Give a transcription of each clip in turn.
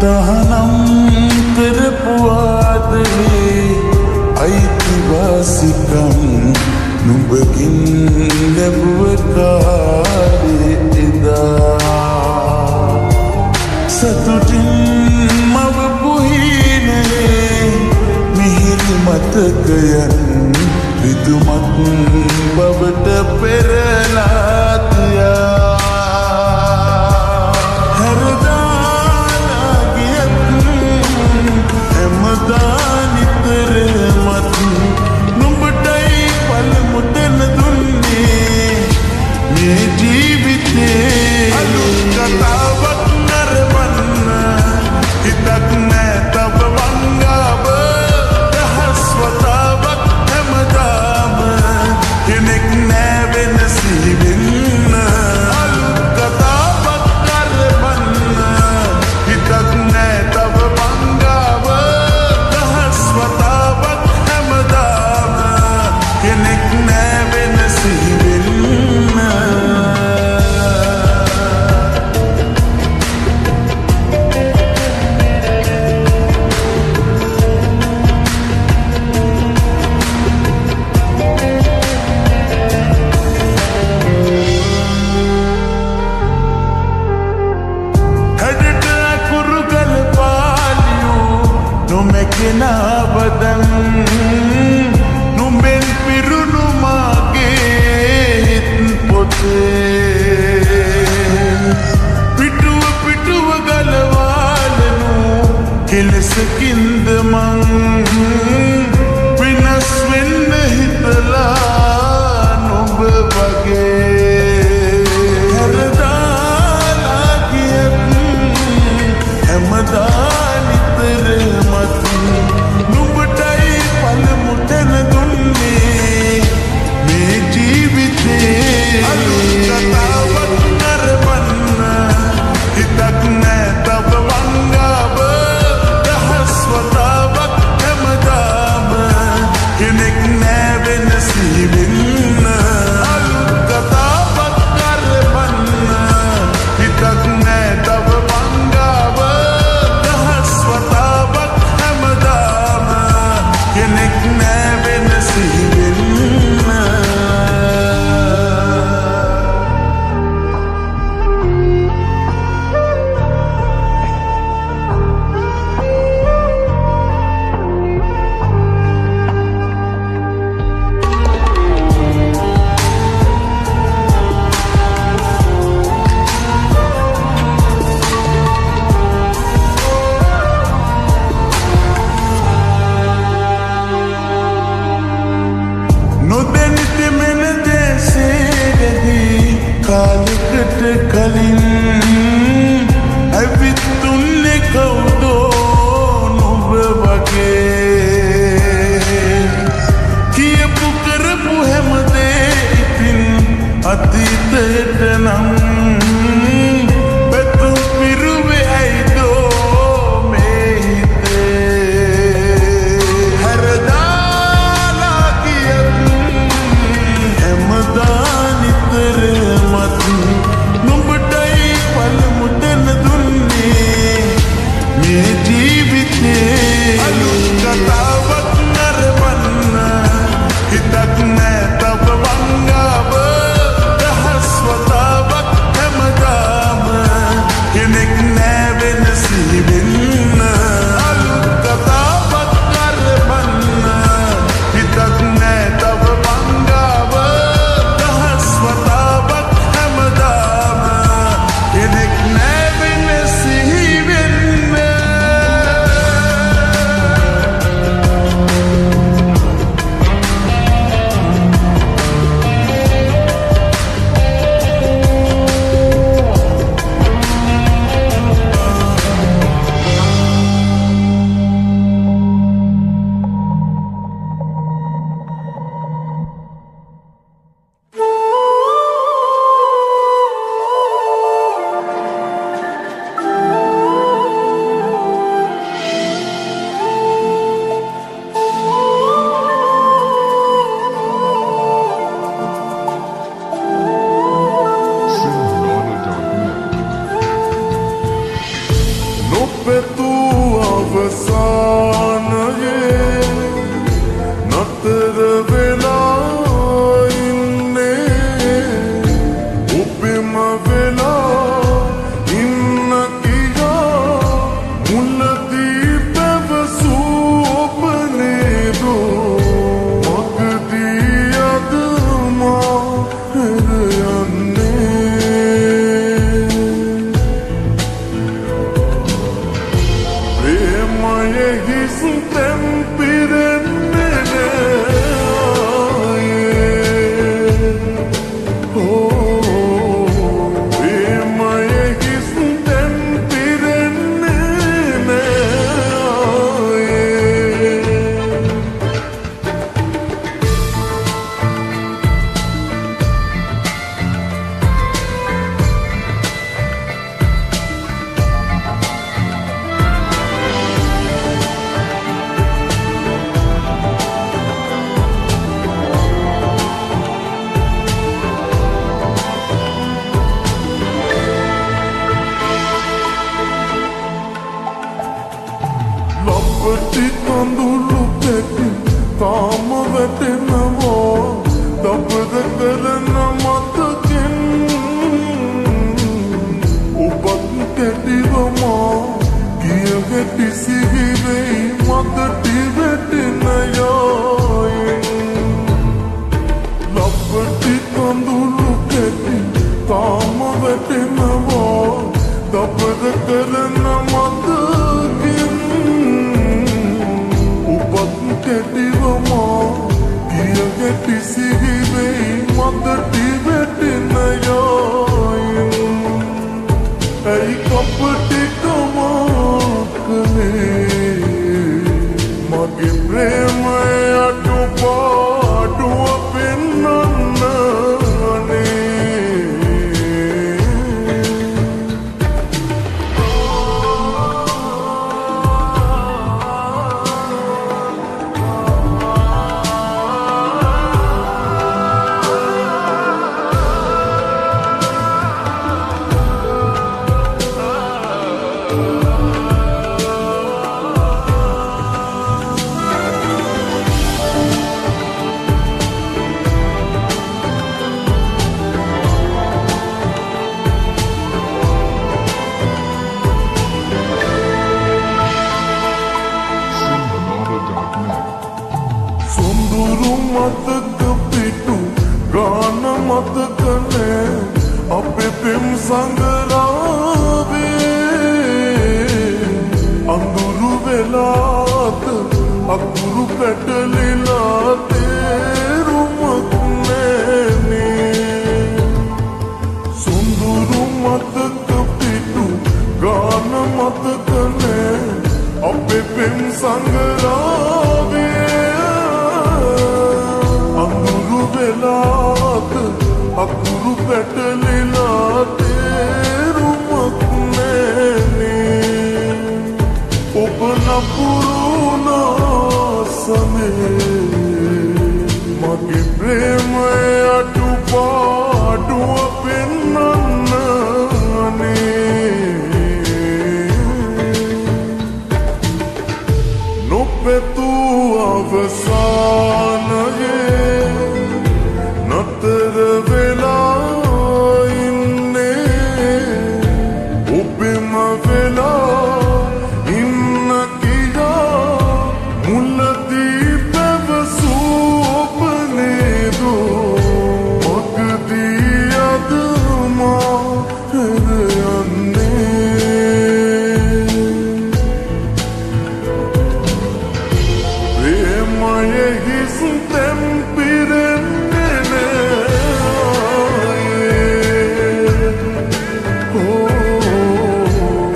තහනම් කරපුවාදනේ අයිතිවාසිකම් නුඹකින් ලැබුව කාලේ එදා සතුටින් මවපු හීනයේ මිහිරි මතකයන් රිදුමත් බවට පෙරලා තියා බදන් නුඹෙන් පිරුණු මාගේ හිත් පොතේ පිටුව ගලවාලනු කෙලෙසකින්ද මං විනස් වෙන්න හිතලා නුඹ වගේ හැරදාලා ගියත් හැමදා නිතර මත නුඹටයි පළමු තැන දුන්නේ මේ ජීවිතේ කතාවක් නරඹන්න හිතක් නෑ තව වංගාව දහස් වතාවක් හැමදාම කෙනෙක් නෑ වෙනසී වෙන්න අලුත් කතා නතර වෙලා ඉන්නේ ඔබෙම වෙලා ඉන්න කියා මුලදී පැවසූ ඔබ නේදෝ මගදී අද මා හැර යන්නේ ප්‍රේමයේ හිස් තැන් පිරෙන්නේ ලපටි කඳුළු පැටි තාම වැටෙනවා දබර කරන මතකින් ඔබත් කැටිවමා කිය ගැටි සිහිවෙයි මතටි වැටෙන යායෙන් ලපටි කඳුළු පැටි තාම වැටෙනවා දබර කරන මතකින් කැටිවමා කිය ගැටි සිහිවෙයි මතටි වැටෙන යායෙන් ඇයි කපටිකමා කළේ මගේ ප්‍රේමය අඩුපාඩුව පෙන්නන්න සොඳුරු මතක පිටු ගාන මතකනේ අපේ පෙම් සංගරාවේ අඳුරු වෙලාත අකුරු පැටලිලා තේරුමක් නෑනේ සොඳුරු මතක පිටු ගාන මතකනේ අපේ පෙම් සංගරාවේ අඳුරු වෙලාත අකුරු පැටලිලා තේරුමක් නෑනේ ඔබ නපුරුණ සමේ මගේ ප්‍රේමය අඩුපාඩුව පෙන්නන්න නොපැතූ අවසානයේ නතර වෙලා ඉන්නේ ඔබෙම වෙලා ඉන්න කියා මුලදී පැවසූ ඔබ නේදෝ මගදී අද මා හැර යන්නේ ප්‍රේමයේ හිස් තැන් පිරෙන්නේ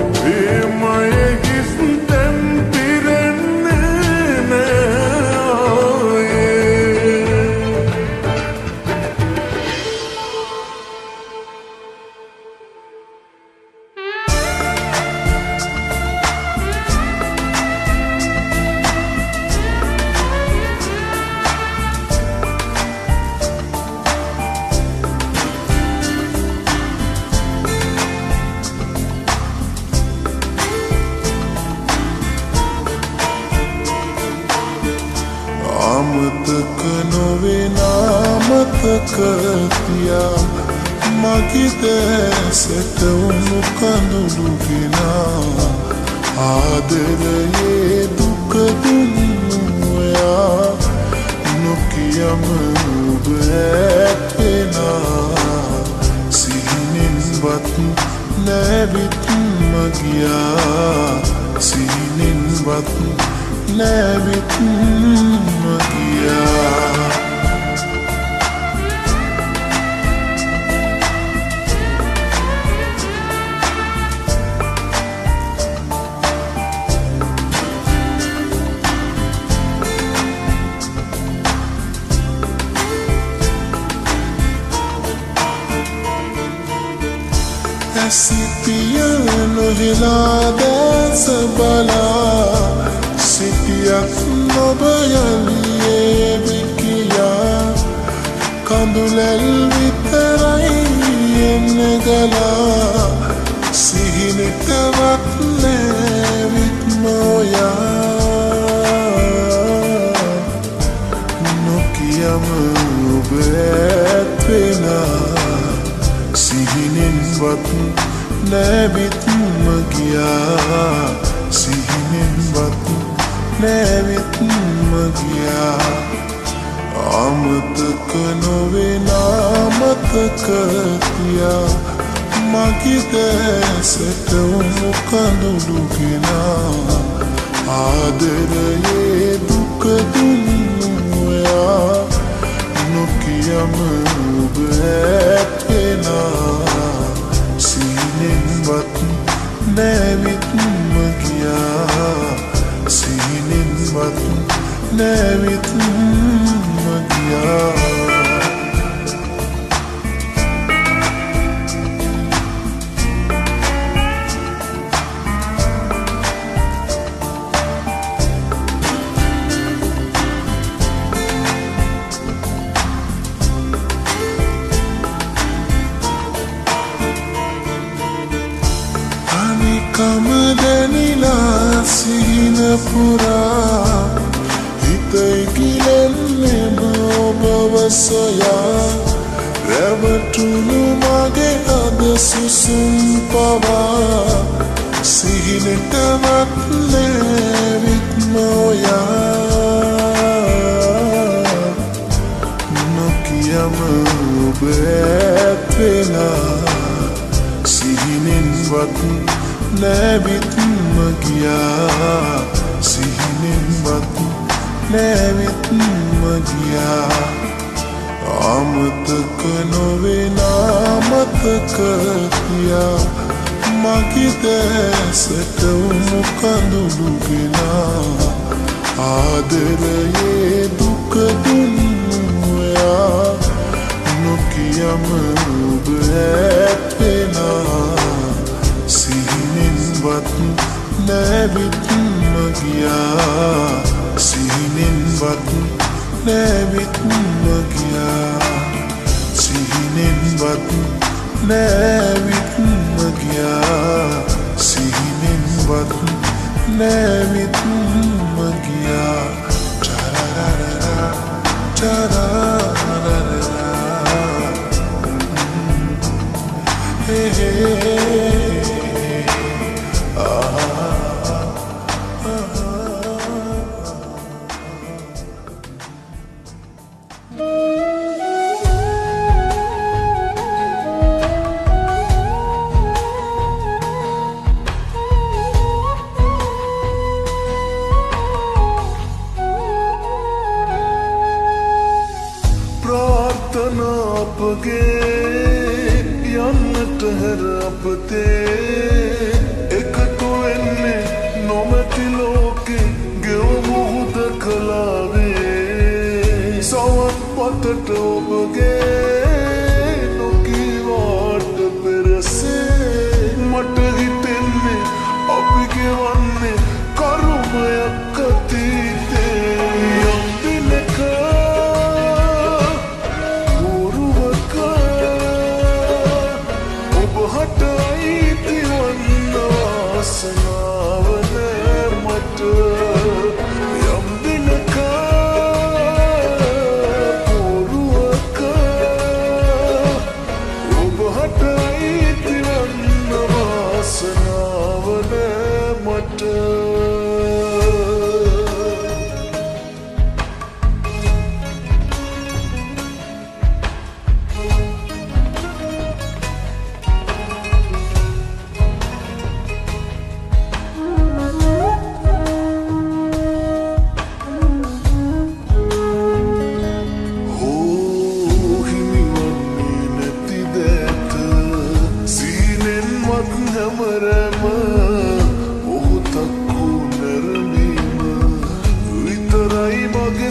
ප්‍රේමයේ හිස් තැන් පිරෙන්නේ අමතක නොවෙනාමතක තියා මගේ දැසට උණු කඳුළු ගෙනා ආදරයේ දුක දුන්නු ඔයා නොකියම ඔබ ඇත්වෙනා සිහිනෙන්වත් නැවිත්ම ගියා සිහිනෙන්වත් නැවිත්ම ගියා සිටිය නොහෙලා දැස බලා සිටියක් නොබයලියේ විකියා කඳුලැල් විතරයි එන්න ගලා සිහිනටවත් නැවිත්ම ඔයා නොකියම ඔබ ඇත්වෙනා සිහිනෙන්වත් නැවිත්ම ගියා සිහිනෙන්වත් නැවිත්ම ගියා අමතක නොවෙනාමතක තියා මගේ දැසට උණු කඳුළු ගෙනා ආදරයේ දුක දුන්නු ඔයා නොකියම ඔබ ඇත්වෙනා සිහිනෙන්වත් නැවිත්ම ගියා සිහිනෙන්වත් නැවිත්ම ගියා කම දැනිලා සිහින පුරා හිතයි ගිලෙන්නේම ඔබව සොයා රැවටුණු මගේ අද සුසුම් පවා සිහිනටවත් නැවිත්ම ඔයා නොකියම ඔබ ඇත්වෙනා සිහිනෙන්වත් නැවිත්ම ගියා සිහිනෙන්වත් නැවිත්ම ගියා අමතක නොවෙනාමතක තියා මගේ දැසට උණු කඳුළු ගෙනා ආදරයේ දුක දුන්නු ඔයා නොකියම ඔබ ඇත්වෙනා සිහිනෙන්වත් නැවිත්ම ගියා සිහිනෙන්වත් නැවිත්ම ගියා සිහිනෙන්වත් නැවිත්ම ගියා සිහිනෙන්වත් නැවිත්ම ගියා චරරරා චරරරා hey hey අපගේ යන්නට හැර අපතේ එකතු වෙන්නේ නොමැති ලෝකේ ගෙවමු හුදකලාවේ සවන් පතට ඔබගේ නොකීවාට පෙරසේ මට හිතෙන්නේ අපි ගෙවන්නේ කරුමයක් අතීතේ යම් දිනක සනාවන මට යම් දිනක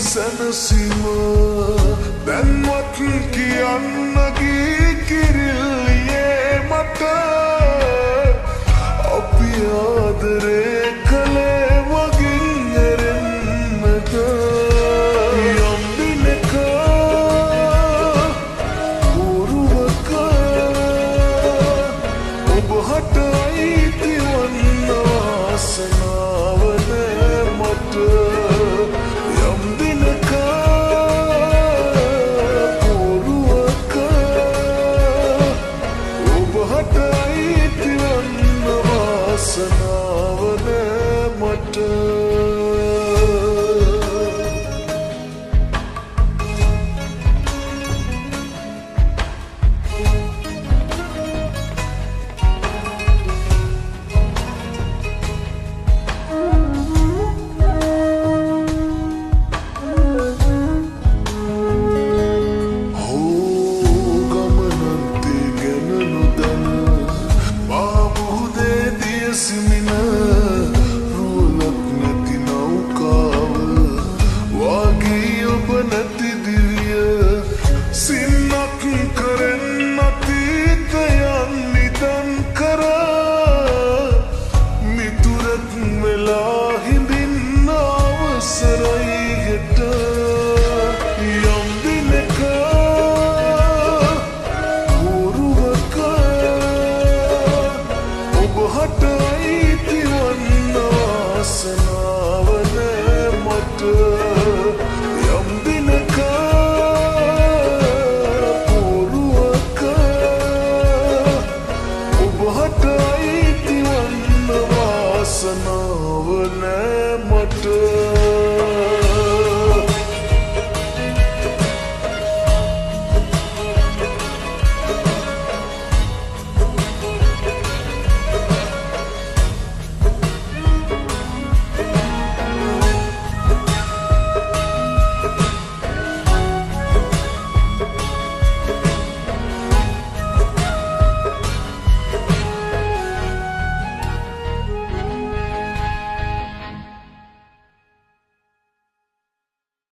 සැනසීම දැන්වත් කියන්න කිරිල්ලියේ මට අපි ආදරේ කළේ වගින් ඇරෙන්නට යම් දිනක පුරුවක ඔබ හට අයිති වන්න වාසනාව නෑ මට යම් දිනක පුරුවක ඔබ හට අයිති වන්න වාසනාව නෑ මට वासनाव नෑ मट